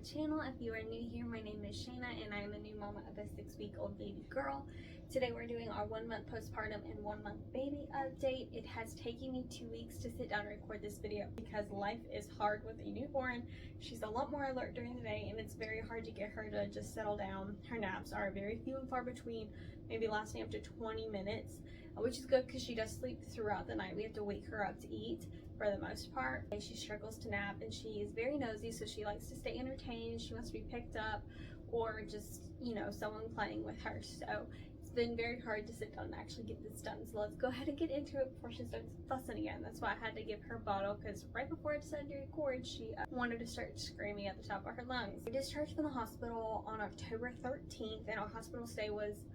channel. If you are new here, my name is Shayna and I am a new mama of a 6-week-old baby girl. Today we're doing our 1-month postpartum and 1-month baby update. It has taken me 2 weeks to sit down and record this video because life is hard with a newborn. She's a lot more alert during the day and it's very hard to get her to just settle down. Her naps are very few and far between, maybe lasting up to 20 minutes, which is good because she does sleep throughout the night. We have to wake her up to eat for the most part. She struggles to nap and she is very nosy, so she likes to stay entertained. She wants to be picked up or just, you know, someone playing with her. So it's been very hard to sit down and actually get this done. So let's go ahead and get into it before she starts fussing again. That's why I had to give her a bottle, because right before I decided to record, she wanted to start screaming at the top of her lungs. We discharged from the hospital on October 13th and our hospital stay was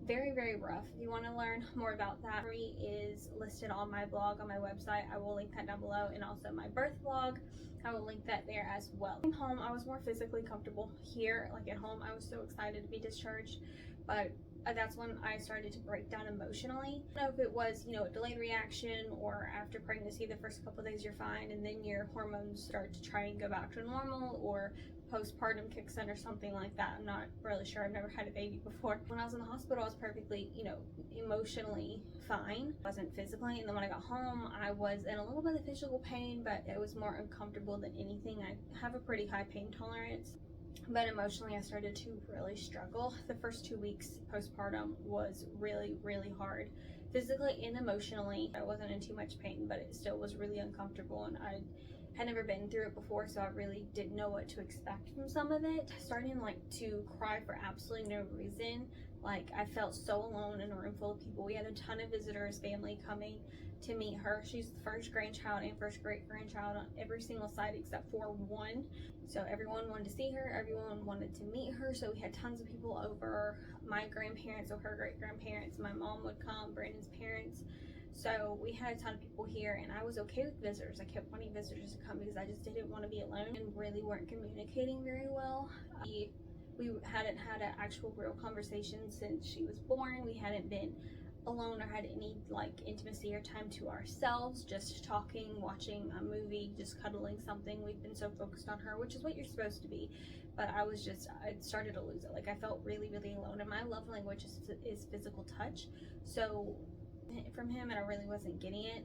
very rough. If you want to learn more about that, it is listed on my blog on my website. I will link that down below, and also my birth blog, I will link that there as well. At home, I was more physically comfortable. Here, like at home, I was so excited to be discharged, but that's when I started to break down emotionally. I don't know if it was, you know, a delayed reaction, or after pregnancy the first couple of days you're fine and then your hormones start to try and go back to normal, or postpartum kicks in or something like that. I'm not really sure. I've never had a baby before. When I was in the hospital, I was perfectly, you know, emotionally fine. I wasn't physically, and then when I got home, I was in a little bit of physical pain, but it was more uncomfortable than anything. I have a pretty high pain tolerance, but emotionally I started to really struggle. The first 2 weeks postpartum was really hard. Physically and emotionally, I wasn't in too much pain, but it still was really uncomfortable, and I had never been through it before, so I really didn't know what to expect from some of it. Starting to cry for absolutely no reason. Like, I felt so alone in a room full of people. We had a ton of visitors, family coming to meet her. She's the first grandchild and first great grandchild on every single side except for one. So everyone wanted to see her, everyone wanted to meet her, so we had tons of people over. My grandparents, so her great grandparents, my mom would come, Brandon's parents. So we had a ton of people here, and I was okay with visitors. I kept wanting visitors to come because I just didn't want to be alone, and really weren't communicating very well. We hadn't had an actual real conversation since she was born. We hadn't been alone or had any intimacy or time to ourselves, just talking, watching a movie, just cuddling something. We've been so focused on her, which is what you're supposed to be, but I started to lose it. Like, I felt really alone, and my love language is physical touch. So from him, and I really wasn't getting it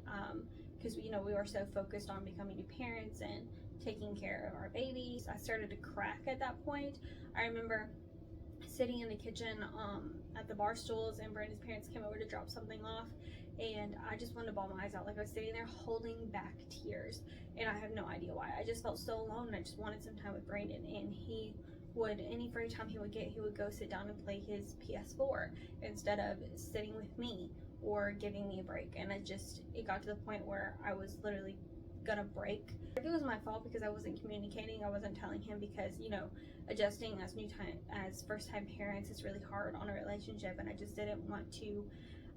because you know, we were so focused on becoming new parents and taking care of our babies. I started to crack at that point. I remember sitting in the kitchen at the bar stools, and Brandon's parents came over to drop something off, and I just wanted to bawl my eyes out. Like, I was sitting there holding back tears, and I have no idea why. I just felt so alone, and I just wanted some time with Brandon. And he would, any free time he would get, he would go sit down and play his PS4 instead of sitting with me or giving me a break. And it got to the point where I was literally gonna break. It was my fault because I wasn't communicating. I wasn't telling him, because, you know, adjusting as first time parents is really hard on a relationship, and I just didn't want to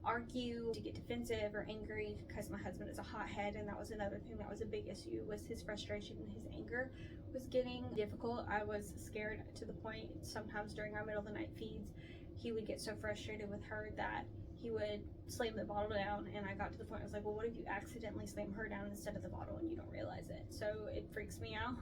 argue, to get defensive or angry, because my husband is a hothead, and that was another thing that was a big issue, was his frustration and his anger was getting difficult. I was scared to the point sometimes during our middle of the night feeds, he would get so frustrated with her that he would slam the bottle down, and I got to the point I was like, well, what if you accidentally slam her down instead of the bottle and you don't realize it? So it freaks me out.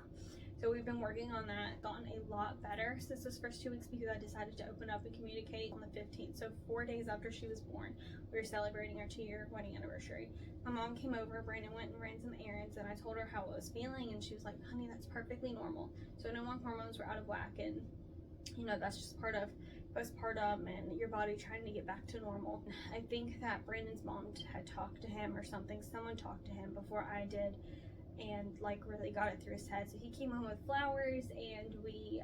So we've been working on that, gotten a lot better since those first 2 weeks, because I decided to open up and communicate on the 15th. So 4 days after she was born, we were celebrating our 2-year wedding anniversary. My mom came over, Brandon went and ran some errands, and I told her how I was feeling, and she was like, honey, that's perfectly normal. So no more hormones were out of whack, and you know, that's just part of postpartum and your body trying to get back to normal. I think that Brandon's mom had talked to him or something. Someone talked to him before I did, and really got it through his head. So he came home with flowers, and we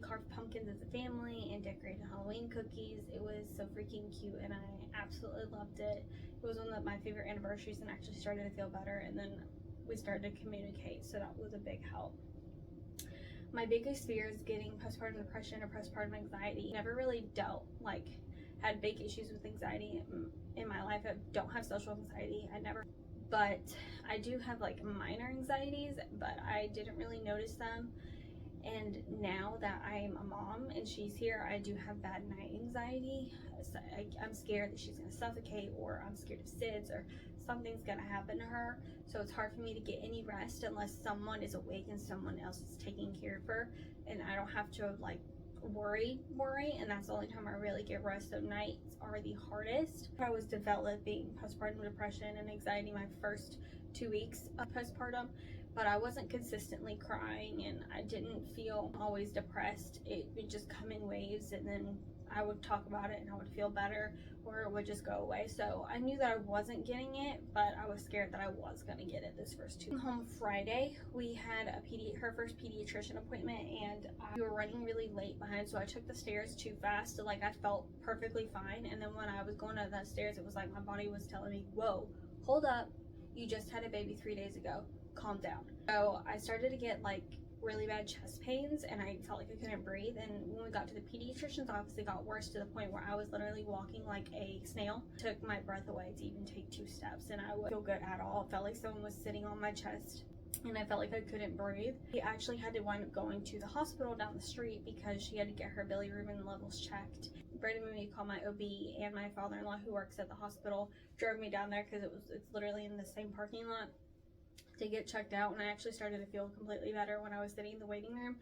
carved pumpkins as a family and decorated Halloween cookies. It was so freaking cute, and I absolutely loved it. It was one of my favorite anniversaries, and actually started to feel better, and then we started to communicate, so that was a big help. My biggest fear is getting postpartum depression or postpartum anxiety. Never really had big issues with anxiety in my life. I don't have social anxiety. But I do have minor anxieties, but I didn't really notice them. And now that I'm a mom and she's here, I do have bad night anxiety. So I'm scared that she's going to suffocate, or I'm scared of SIDS, or something's going to happen to her. So it's hard for me to get any rest unless someone is awake and someone else is taking care of her, and I don't have to like worry. And that's the only time I really get rest. So nights are the hardest. I was developing postpartum depression and anxiety my first 2 weeks of postpartum, but I wasn't consistently crying and I didn't feel always depressed. It would just come in waves, and then I would talk about it and I would feel better, or it would just go away. So I knew that I wasn't getting it, but I was scared that I was going to get it this first 2 weeks. Home Friday, we had her first pediatrician appointment, and we were running really late behind, so I took the stairs too fast. Like, I felt perfectly fine, and then when I was going up that stairs, it was like my body was telling me, whoa, hold up, you just had a baby 3 days ago, calm down. So I started to get like really bad chest pains, and I felt like I couldn't breathe. And when we got to the pediatrician's office, it got worse to the point where I was literally walking like a snail. Took my breath away to even take 2 steps, and I wouldn't feel good at all. It felt like someone was sitting on my chest, and I felt like I couldn't breathe. We actually had to wind up going to the hospital down the street because she had to get her bilirubin levels checked. Brandon made me call my OB, and my father-in-law, who works at the hospital, drove me down there because it's literally in the same parking lot, to get checked out. And I actually started to feel completely better when I was sitting in the waiting room.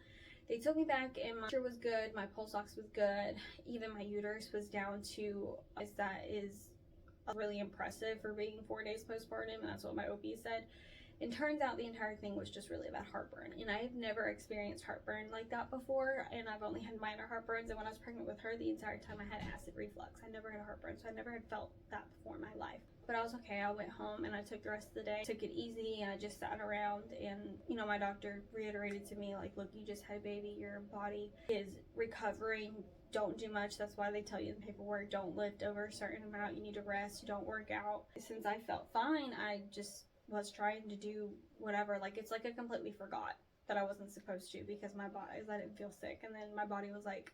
They took me back, and my pressure was good, my pulse ox was good, even my uterus was down to, that is really impressive for being 4 days postpartum, and that's what my OB said. And turns out the entire thing was just really about heartburn, and I've never experienced heartburn like that before, and I've only had minor heartburns. And when I was pregnant with her, the entire time I had acid reflux. I never had heartburn, so I never had felt that before in my life. But I was okay. I went home and I took the rest of the day, took it easy, and I just sat around. And you know, my doctor reiterated to me, like, look, you just had a baby, your body is recovering, don't do much. That's why they tell you in the paperwork, don't lift over a certain amount, you need to rest, don't work out. Since I felt fine, I just was trying to do whatever. Like, it's like I completely forgot that I wasn't supposed to, because my body, I didn't feel sick, and then my body was like,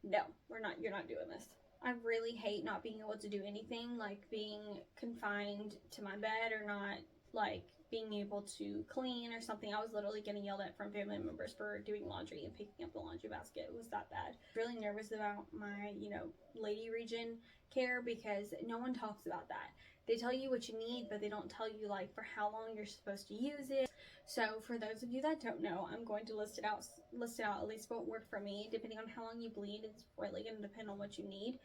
no, you're not doing this. I really hate not being able to do anything, like being confined to my bed, or not like being able to clean or something. I was literally getting yelled at from family members for doing laundry and picking up the laundry basket. It was that bad. Really nervous about my, lady region care, because no one talks about that. They tell you what you need, but they don't tell you like for how long you're supposed to use it. So for those of you that don't know, I'm going to list it out at least what worked for me. Depending on how long you bleed, it's really going to depend on what you need.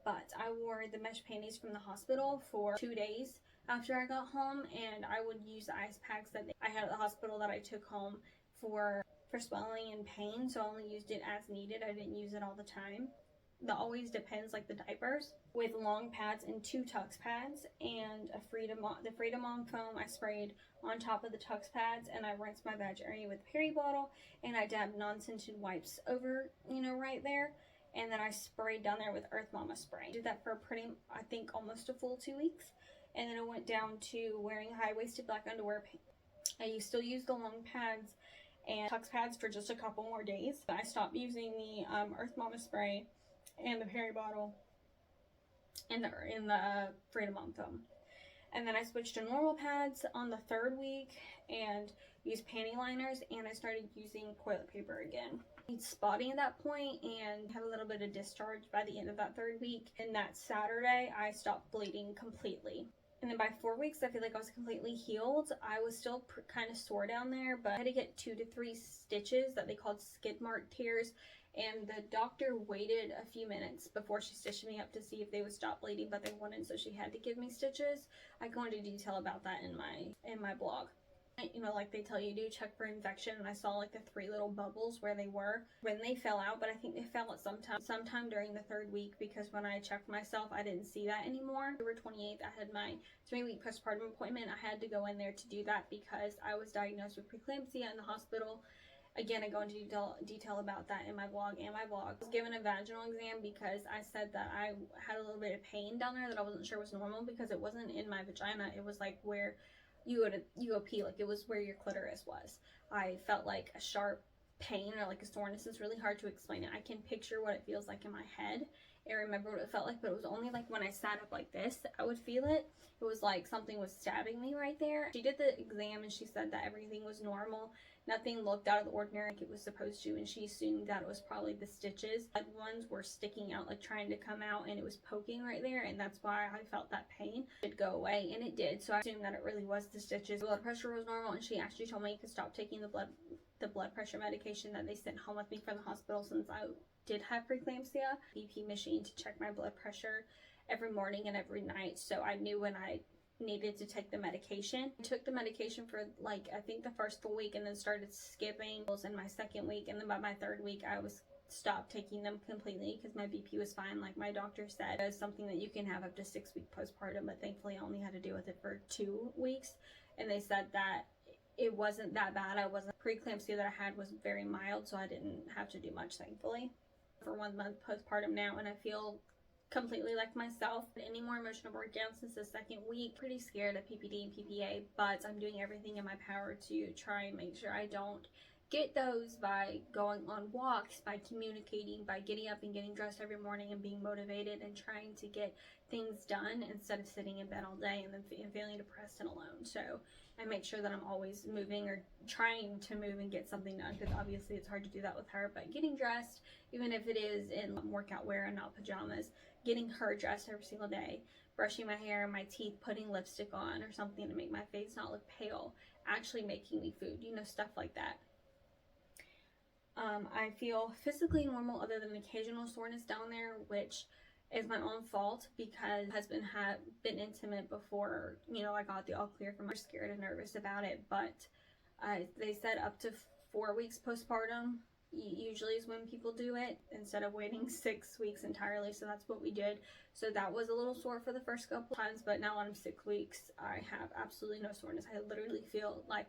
But I wore the mesh panties from the hospital for 2 days after I got home, and I would use the ice packs that I had at the hospital that I took home for swelling and pain. So I only used it as needed. I didn't use it all the time. That always depends, like the diapers, with long pads and 2 Tux pads, and the Freedom On foam I sprayed on top of the Tux pads, and I rinsed my vag area with a peri bottle, and I dabbed non-scented wipes over, right there, and then I sprayed down there with Earth Mama spray. I did that for I think almost a full 2 weeks, and then I went down to wearing high-waisted black underwear. I still use the long pads and Tux pads for just a couple more days. I stopped using the Earth Mama spray and the peri bottle in the Freedom On foam. And then I switched to normal pads on the 3rd week and used panty liners, and I started using toilet paper again. It's spotty at that point and had a little bit of discharge by the end of that 3rd week. And that Saturday, I stopped bleeding completely. And then by 4 weeks, I feel like I was completely healed. I was still kind of sore down there, but I had to get 2 to 3 stitches that they called skid mark tears. And the doctor waited a few minutes before she stitched me up to see if they would stop bleeding, but they wouldn't, so she had to give me stitches. I go into detail about that in my blog. Like they tell you to check for infection, and I saw like the 3 little bubbles where they were when they fell out, but I think they fell at sometime during the 3rd week, because when I checked myself, I didn't see that anymore. October 28th, I had my 3-week postpartum appointment. I had to go in there to do that because I was diagnosed with preeclampsia in the hospital. Again, I go into detail about that in my blog and my vlog. I was given a vaginal exam because I said that I had a little bit of pain down there that I wasn't sure was normal, because it wasn't in my vagina. It was like where you go pee, like it was where your clitoris was. I felt like a sharp pain or like a soreness. It's really hard to explain it. I can picture what it feels like in my head and remember what it felt like, but it was only like when I sat up like this, I would feel it. It was like something was stabbing me right there. She did the exam and she said that everything was normal, Nothing looked out of the ordinary like it was supposed to, and she assumed that it was probably the stitches. The ones were sticking out, like trying to come out, and it was poking right there, and that's why I felt that pain. It did go away, and it did, so I assumed that it really was the stitches. The blood pressure was normal, and she actually told me to stop taking the blood pressure medication that they sent home with me from the hospital since I did have preeclampsia. BP machine to check my blood pressure every morning and every night, so I knew when I needed to take the medication. I took the medication for like I think the first full week and then started skipping in my second week, and then by my third week I was stopped taking them completely because my BP was fine. Like my doctor said, it's something that you can have up to 6 weeks postpartum, but thankfully I only had to deal with it for 2 weeks, and they said that it wasn't that bad. Preeclampsia that I had was very mild, so I didn't have to do much, thankfully. For 1 month postpartum now, and I feel completely like myself. Any more emotional breakdown since the second week. Pretty scared of PPD and PPA, but I'm doing everything in my power to try and make sure I don't get those by going on walks, by communicating, by getting up and getting dressed every morning and being motivated and trying to get things done instead of sitting in bed all day and then feeling depressed and alone. So I make sure that I'm always moving or trying to move and get something done, because obviously it's hard to do that with her, but getting dressed, even if it is in workout wear and not pajamas, getting her dressed every single day, brushing my hair and my teeth, putting lipstick on or something to make my face not look pale, actually making me food, stuff like that. I feel physically normal other than occasional soreness down there, which is my own fault because my husband had been intimate before, I got the all clear from her. Scared and nervous about it, but they said up to 4 weeks postpartum usually is when people do it instead of waiting 6 weeks entirely, so that's what we did. So that was a little sore for the first couple times, but now I'm 6 weeks, I have absolutely no soreness. I literally feel like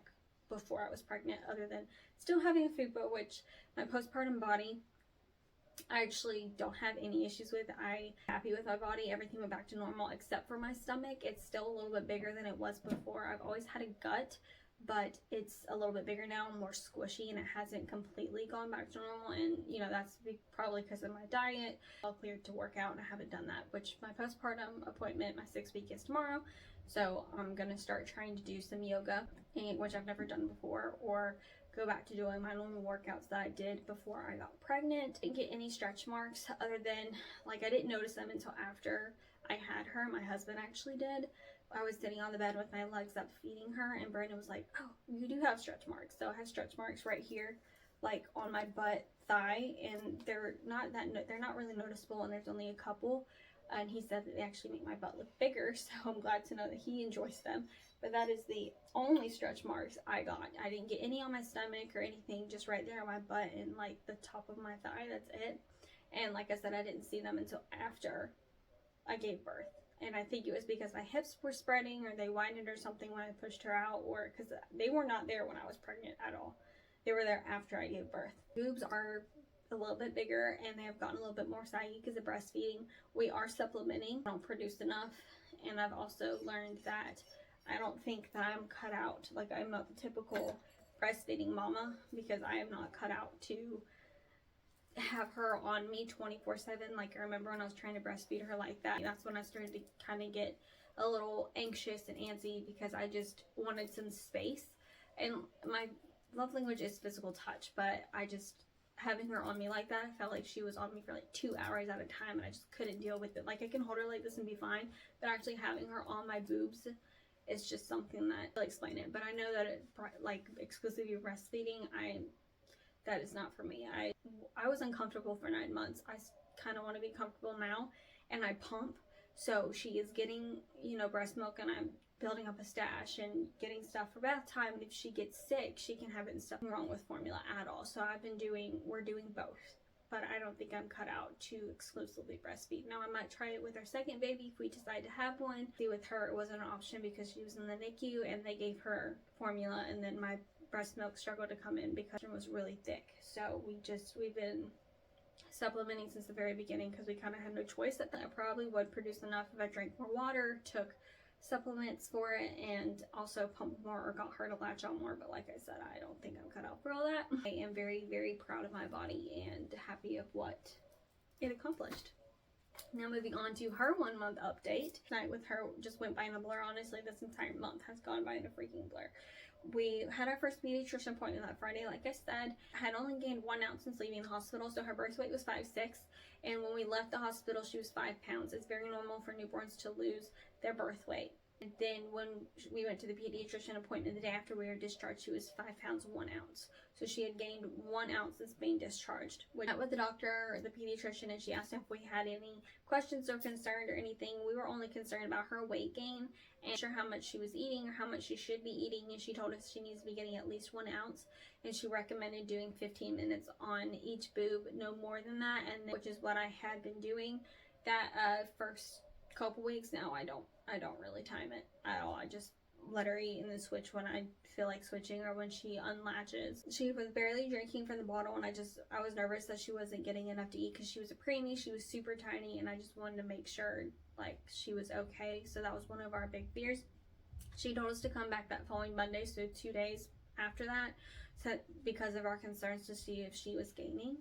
before I was pregnant, other than still having a FUPA, which my postpartum body I actually don't have any issues with. I'm happy with my body. Everything went back to normal except for my stomach. It's still a little bit bigger than it was before. I've always had a gut, but it's a little bit bigger now, more squishy, and it hasn't completely gone back to normal. And that's probably because of my diet. All cleared to work out, and I haven't done that, which my postpartum appointment, my 6th week, is tomorrow. So I'm gonna start trying to do some yoga, which I've never done before, or go back to doing my normal workouts that I did before I got pregnant. Didn't get any stretch marks other than, I didn't notice them until after I had her. My husband actually did. I was sitting on the bed with my legs up feeding her, and Brandon was like, oh, you do have stretch marks. So I have stretch marks right here, on my butt thigh, and they're not really noticeable, and there's only a couple. And he said that they actually make my butt look bigger, so I'm glad to know that he enjoys them. But that is the only stretch marks I got. I didn't get any on my stomach or anything, just right there on my butt and the top of my thigh. That's it. And like I said, I didn't see them until after I gave birth. And I think it was because my hips were spreading, or they widened or something when I pushed her out, or because they were not there when I was pregnant at all. They were there after I gave birth. Boobs are a little bit bigger, and they have gotten a little bit more saggy because of breastfeeding. We are supplementing. I don't produce enough, and I've also learned that I don't think that I'm cut out. I'm not the typical breastfeeding mama, because I am not cut out to have her on me 24/7. I remember when I was trying to breastfeed her like that. That's when I started to kind of get a little anxious and antsy, because I just wanted some space. And my love language is physical touch, but having her on me like that, I felt like she was on me for 2 hours at a time, and I just couldn't deal with it. I can hold her like this and be fine, but actually having her on my boobs is just something that I'll explain it. But I know that exclusively breastfeeding, that is not for me. I was uncomfortable for 9 months. I kind of want to be comfortable now, and I pump, so she is getting breast milk, and I'm building up a stash and getting stuff for bath time. And if she gets sick, she can have it and stuff. Wrong with formula at all. So we're doing both, but I don't think I'm cut out to exclusively breastfeed. Now I might try it with our second baby if we decide to have one. See, with her it wasn't an option because she was in the NICU and they gave her formula, and then my breast milk struggled to come in because it was really thick. So we've been supplementing since the very beginning because we kind of had no choice. I probably would produce enough if I drank more water, took supplements for it, and also pumped more or got her to latch on more. But like I said, I don't think I'm cut out for all that. I am very, very proud of my body and happy of what it accomplished. Now moving on to her 1 month update. Night with her just went by in a blur. Honestly, this entire month has gone by in a freaking blur. We had our first pediatrician appointment that Friday. Like I said, I had only gained 1 ounce since leaving the hospital, so her birth weight was 5'6", and when we left the hospital, she was 5 pounds. It's very normal for newborns to lose their birth weight. And then when we went to the pediatrician appointment the day after we were discharged, she was 5 pounds 1 ounce. So she had gained 1 ounce since being discharged. We met with the doctor, the pediatrician, and she asked if we had any questions or concerned or anything. We were only concerned about her weight gain and sure how much she was eating or how much she should be eating. And she told us she needs to be getting at least 1 ounce. And she recommended doing 15 minutes on each boob, no more than that, and then, which is what I had been doing that first couple weeks. Now I don't really time it at all. I just let her eat and then switch when I feel like switching or when she unlatches. She was barely drinking from the bottle, and I was nervous that she wasn't getting enough to eat because she was a preemie. She was super tiny, and I just wanted to make sure like she was okay. So that was one of our big fears. She told us to come back that following Monday, so 2 days after that, so because of our concerns to see if she was gaining.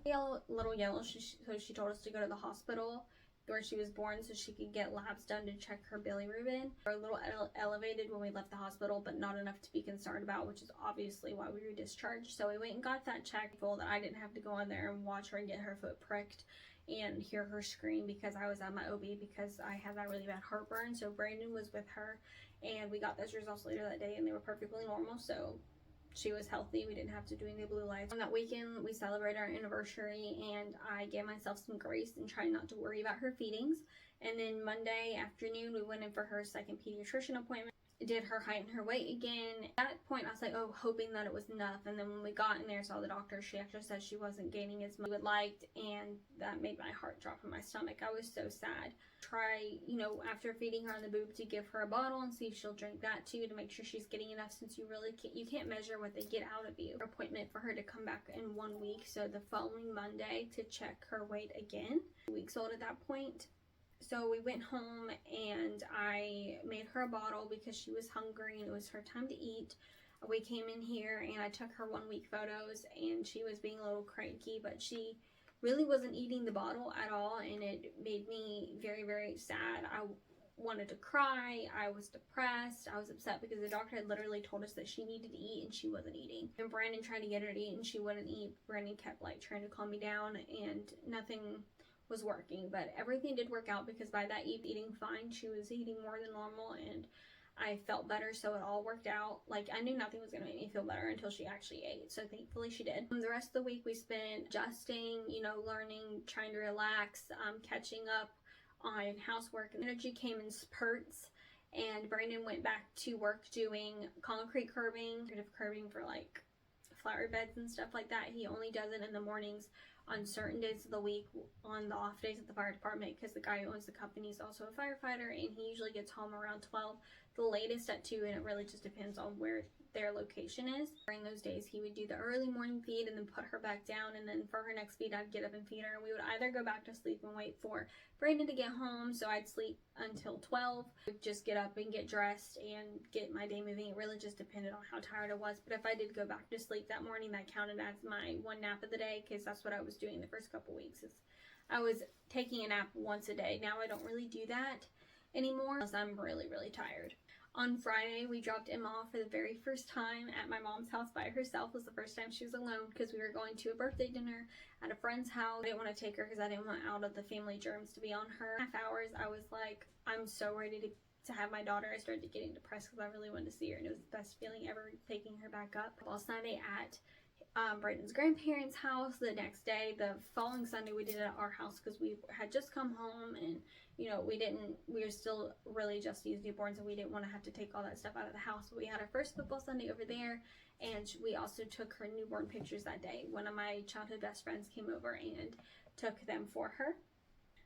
Little yellow, so she told us to go to the hospital where she was born so she could get labs done to check her bilirubin. We were a little elevated when we left the hospital, but not enough to be concerned about, which is obviously why we were discharged. So we went and got that checked, so that I didn't have to go in there and watch her and get her foot pricked and hear her scream because I was at my OB because I had that really bad heartburn. So Brandon was with her, and we got those results later that day, and they were perfectly normal. So she was healthy. We didn't have to do any blue lights. On that weekend, we celebrated our anniversary, and I gave myself some grace and tried not to worry about her feedings. And then Monday afternoon, we went in for her second pediatrician appointment. Did her height and her weight again. At that point, I was like, oh, hoping that it was enough. And then when we got in there, saw the doctor, she actually said she wasn't gaining as much as we would like, and that made my heart drop in my stomach. I was so sad. Try, after feeding her on the boob, to give her a bottle and see if she'll drink that too, to make sure she's getting enough, since you can't measure what they get out of you. Appointment for her to come back in 1 week, so the following Monday, to check her weight again. 2 weeks old at that point. So we went home and I made her a bottle because she was hungry and it was her time to eat. We came in here and I took her 1 week photos, and she was being a little cranky, but she really wasn't eating the bottle at all, and it made me very, very sad. I wanted to cry. I was depressed. I was upset because the doctor had literally told us that she needed to eat and she wasn't eating. And Brandon tried to get her to eat and she wouldn't eat. Brandon kept trying to calm me down, and nothing was working, but everything did work out because by that eating fine, she was eating more than normal, and I felt better, so it all worked out. I knew nothing was going to make me feel better until she actually ate, so thankfully she did. The rest of the week we spent adjusting, learning, trying to relax, catching up on housework. Energy came in spurts, and Brandon went back to work doing concrete curbing for flower beds and stuff like that. He only does it in the mornings on certain days of the week, on the off days at the fire department, because the guy who owns the company is also a firefighter, and he usually gets home around 12, the latest at 2, and it really just depends on where their location is. During those days, he would do the early morning feed and then put her back down, and then for her next feed, I'd get up and feed her, and we would either go back to sleep and wait for Brandon to get home, so I'd sleep until 12, just get up and get dressed and get my day moving. It really just depended on how tired I was, but if I did go back to sleep that morning, that counted as my one nap of the day, because that's what I was doing the first couple weeks. I was taking a nap once a day. Now I don't really do that anymore unless I'm really, really tired. On Friday, we dropped Emma off for the very first time at my mom's house by herself. It was the first time she was alone because we were going to a birthday dinner at a friend's house. I didn't want to take her because I didn't want all of the family germs to be on her. Half hours, I was like, I'm so ready to have my daughter. I started getting depressed because I really wanted to see her, and it was the best feeling ever taking her back up. All Sunday at Brayden's grandparents' house. The next day, the following Sunday, we did it at our house because we had just come home, and we were still really just these newborns, and we didn't want to have to take all that stuff out of the house. But we had our first football Sunday over there, and we also took her newborn pictures that day. One of my childhood best friends came over and took them for her.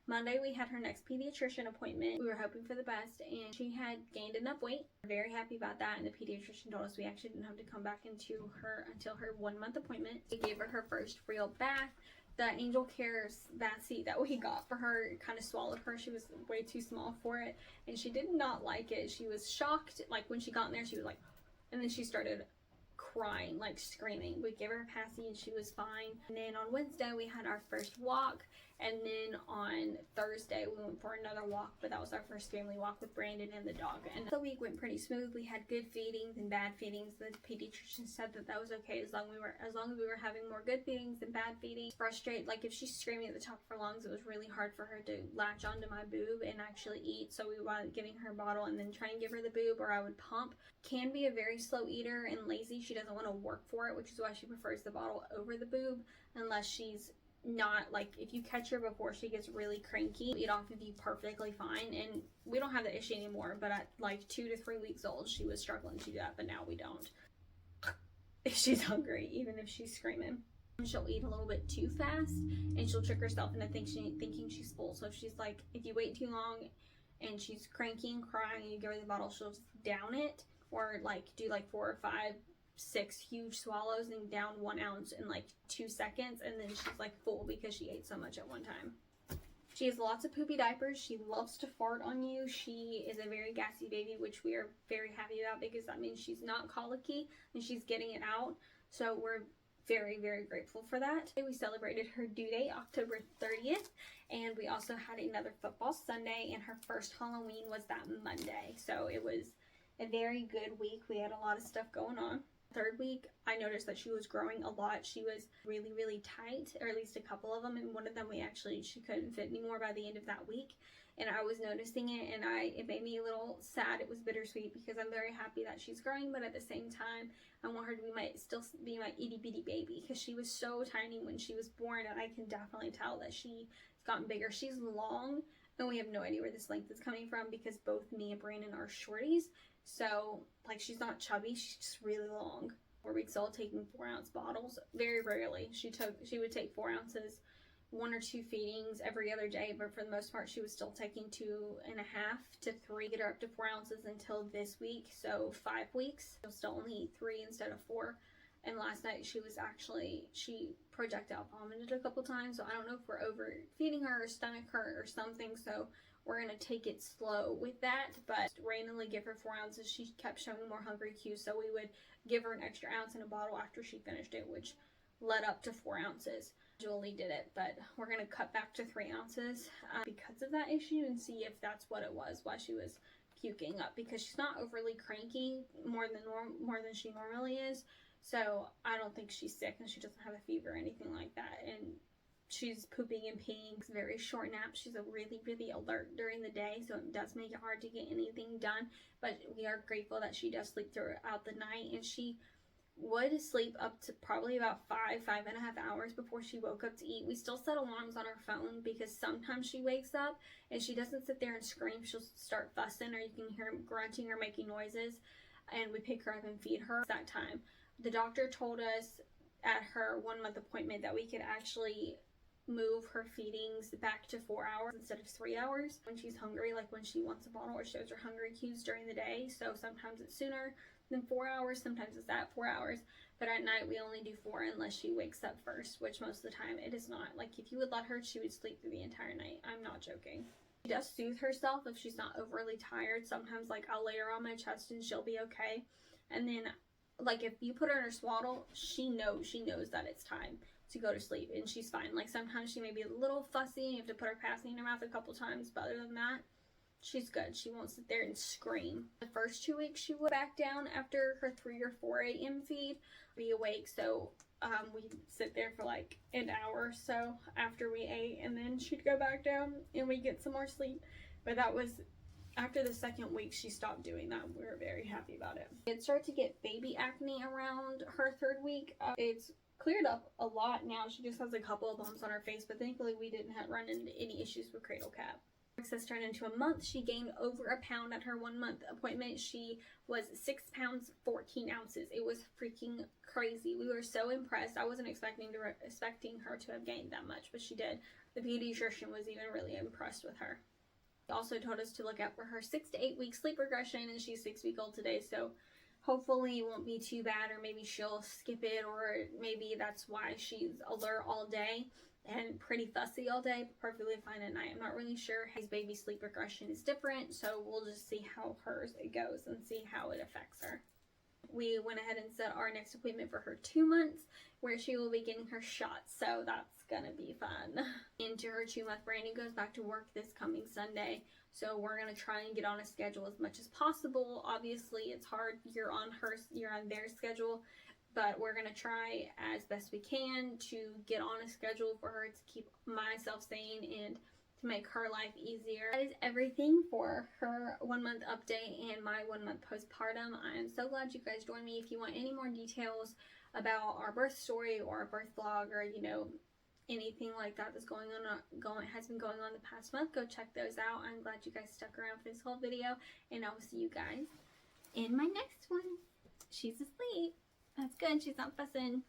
Monday, we had her next pediatrician appointment. We were hoping for the best, and she had gained enough weight. We're very happy about that, and the pediatrician told us we actually didn't have to come back until her 1 month appointment. We gave her first real bath. The Angel Cares bath seat that we got for her kind of swallowed her. She was way too small for it, and she did not like it. She was shocked. When she got in there, she was like, and then she started crying, screaming. We gave her a passy and she was fine. And then on Wednesday, we had our first walk, And then on Thursday, we went for another walk, but that was our first family walk with Brandon and the dog. And the week went pretty smooth. We had good feedings and bad feedings. The pediatrician said that that was okay as long as we were having more good feedings than bad feedings. Frustrated, like if she's screaming at the top of her lungs, it was really hard for her to latch onto my boob and actually eat. So we wound up giving her a bottle and then trying to give her the boob, or I would pump. Can be a very slow eater and lazy. She doesn't want to work for it, which is why she prefers the bottle over the boob, unless she's not, like, if you catch her before she gets really cranky, eat off of you perfectly fine. And we don't have that issue anymore, but at like 2 to 3 weeks old, she was struggling to do that, but now we don't. If she's hungry, even if she's screaming, she'll eat a little bit too fast and she'll trick herself into thinking she's full. So if she's like, if you wait too long and she's cranky and crying and you give her the bottle, she'll just down it, or like do like 4 or 5, 6 huge swallows and down 1 ounce in like 2 seconds, and then she's like full because she ate so much at one time. She has lots of poopy diapers. She loves to fart on you. She is a very gassy baby, which we are very happy about because that means she's not colicky and she's getting it out. So we're very, very grateful for that. We celebrated her due date October 30th, and we also had another football Sunday, and her first Halloween was that Monday. So it was a very good week. We had a lot of stuff going on. Third week, I noticed that she was growing a lot. She was really, really tight, or at least a couple of them, and one of them she couldn't fit anymore by the end of that week. And I was noticing it, and it made me a little sad. It was bittersweet because I'm very happy that she's growing, but at the same time, I want her to still be my itty bitty baby, because she was so tiny when she was born, and I can definitely tell that she's gotten bigger. She's long, and we have no idea where this length is coming from because both me and Brandon are shorties. So, like, she's not chubby, she's just really long. 4 weeks old, taking 4-ounce bottles. Very rarely. She would take 4 ounces, 1 or 2 feedings every other day, but for the most part, she was still taking 2.5 to 3. Get her up to 4 ounces until this week, so 5 weeks. She'll still only eat 3 instead of 4. And last night, she projectile vomited a couple times, so I don't know if we're overfeeding her or stomach hurt or something, so we're going to take it slow with that, but randomly give her 4 ounces. She kept showing more hungry cues, so we would give her an extra ounce in a bottle after she finished it, which led up to 4 ounces. Julie did it, but we're going to cut back to 3 ounces because of that issue and see if that's what it was, why she was puking up, because she's not overly cranky more than she normally is. So I don't think she's sick, and she doesn't have a fever or anything like that. And she's pooping and peeing. Very short naps. She's really, really alert during the day, so it does make it hard to get anything done. But we are grateful that she does sleep throughout the night, and she would sleep up to probably about 5.5 hours before she woke up to eat. We still set alarms on her phone because sometimes she wakes up and she doesn't sit there and scream. She'll start fussing, or you can hear her grunting or making noises, and we pick her up and feed her at that time. The doctor told us at her 1-month appointment that we could actually move her feedings back to 4 hours instead of 3 hours when she's hungry, like when she wants a bottle or shows her hungry cues during the day. So sometimes it's sooner than 4 hours, sometimes it's at 4 hours, but at night we only do 4 unless she wakes up first, which most of the time it is not. Like, if you would let her, she would sleep through the entire night. I'm not joking. She does soothe herself if she's not overly tired. Sometimes, like, I'll lay her on my chest and she'll be okay, and then, like, if you put her in her swaddle, she knows that it's time to go to sleep, and she's fine. Like, sometimes she may be a little fussy and you have to put her passing in her mouth a couple times, but other than that, she's good. She won't sit there and scream. The first 2 weeks she would back down after her 3 or 4 a.m. feed, be awake, so we'd sit there for like an hour or so after we ate, and then she'd go back down and we'd get some more sleep. But that was after the 2nd week. She stopped doing that. We were very happy about it. It started to get baby acne around her 3rd week. It's cleared up a lot now. She just has a couple of bumps on her face, but thankfully we didn't run into any issues with cradle cap. Access turned into a month. She gained over a pound at her 1-month appointment. She was 6 pounds 14 ounces. It was freaking crazy. We were so impressed. I wasn't expecting her to have gained that much, but she did. The pediatrician was even really impressed with her. He also told us to look out for her 6 to 8 week sleep regression, and she's 6 weeks old today, so hopefully it won't be too bad, or maybe she'll skip it, or maybe that's why she's alert all day and pretty fussy all day, perfectly fine at night. I'm not really sure. His baby sleep regression is different, so we'll just see how hers it goes and see how it affects her. We went ahead and set our next appointment for her 2 months, where she will be getting her shots, so that's gonna be fun. Into her 2-month, Brandon goes back to work this coming Sunday, so we're gonna try and get on a schedule as much as possible. Obviously, it's hard. You're on their schedule, but we're gonna try as best we can to get on a schedule for her to keep myself sane and to make her life easier. That is everything for her 1-month update and my 1-month postpartum. I am so glad you guys joined me. If you want any more details about our birth story or our birth vlog, or anything like that that's has been going on the past month, go check those out. I'm glad you guys stuck around for this whole video, and I will see you guys in my next one. She's asleep. That's good. She's not fussing.